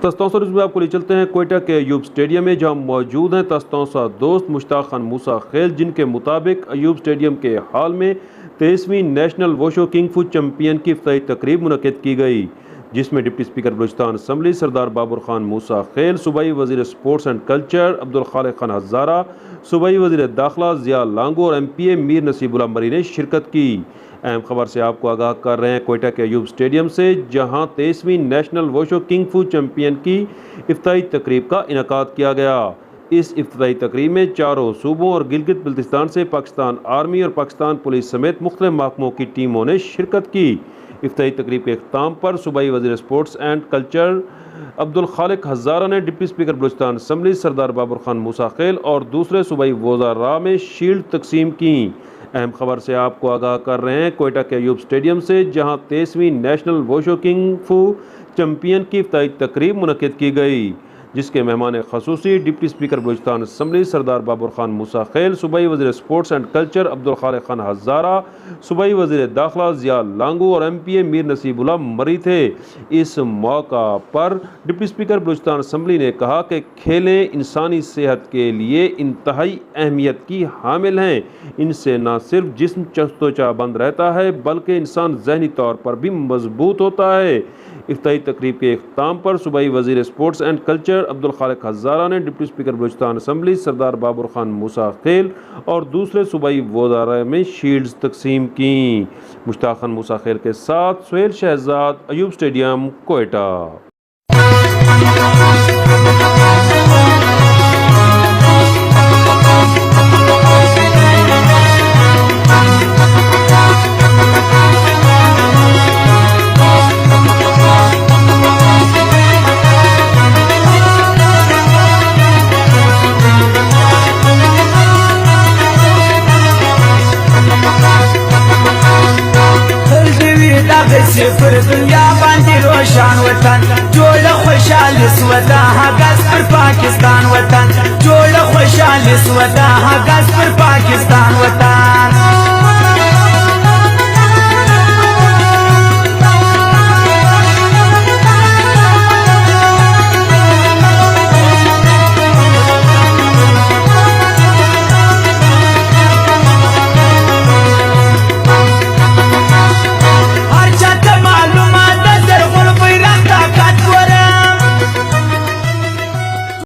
تستونسا news میں آپ کو لے چلتے ہیں کوئٹہ کے ایوب اسٹیڈیم میں، جہاں موجود ہیں تستونسا دوست مشتاق خان موسیٰ خیل، جن کے مطابق ایوب اسٹیڈیم کے ہال میں 23ویں نیشنل ووشو کنگ فو چیمپئن کی افتتاحی تقریب منعقد کی گئی، جس میں ڈپٹی اسپیکر بلوچستان اسمبلی سردار بابر خان موسیٰ خیل، صوبائی وزیر sports and culture Abdul Khaliq Khan Hazara, صوبائی وزیر داخلہ ضیاء لانگو اور MP میر نصیب اللہ مری نے شرکت کی۔ اہم خبر سے آپ کو آگاہ کر رہے ہیں کوئٹہ کے ایوب اسٹیڈیم سے، جہاں 23ویں نیشنل ووشو کنگ فو چیمپئن کی افتتاحی تقریب کا انعقاد کیا گیا۔ اس افتتاحی تقریب میں چاروں صوبوں اور گلگت بلتستان سے پاکستان آرمی اور پاکستان پولیس سمیت مختلف محکموں کی ٹیموں نے شرکت کی۔ افتتاحی تقریب کے اختتام پر صوبائی وزیر sports and culture Abdul Khaliq Hazara نے ڈپٹی اسپیکر بلوچستان اسمبلی سردار بابر خان موسیٰ خیل اور دوسرے صوبائی وزراء میں شیلڈ تقسیم کی۔ اہم خبر سے آپ کو آگاہ کر رہے ہیں کوئٹہ کے ایوب اسٹیڈیم سے، جہاں 23ویں نیشنل ووشو کنگ فو چیمپئن کی افتتاحی تقریب منعقد کی گئی، جس کے مہمان خصوصی ڈپٹی اسپیکر بلوچستان اسمبلی سردار بابر خان موسیٰ خیل، صوبائی وزیر sports and culture Abdul Khaliq Khan Hazara, صوبائی وزیر داخلہ ضیاء لانگو اور MP میر نصیب اللہ مری تھے۔ اس موقع پر ڈپٹی اسپیکر بلوچستان اسمبلی نے کہا کہ کھیلیں انسانی صحت کے لیے انتہائی اہمیت کی حامل ہیں۔ ان سے نہ صرف جسم چست و چابند رہتا ہے بلکہ انسان ذہنی طور پر بھی مضبوط ہوتا ہے۔ افتتاحی تقریب کے اختتام پر صوبائی وزیر sports and culture Abdul Khaliq Hazara نے ڈپٹی اسپیکر بلوچستان اسمبلی سردار بابر خان موسیٰ خیل اور دوسرے صوبائی وزراء میں شیلڈز تقسیم کیں۔ مشتاق خان موسیٰ خیل کے ساتھ سہیل شہزاد، ایوب اسٹیڈیم، کوئٹہ۔ پر دنیا باندې روشان وطن جوړ خوشاله سودا هغه پر پاکستان وطن جوړ خوشاله سودا هغه پر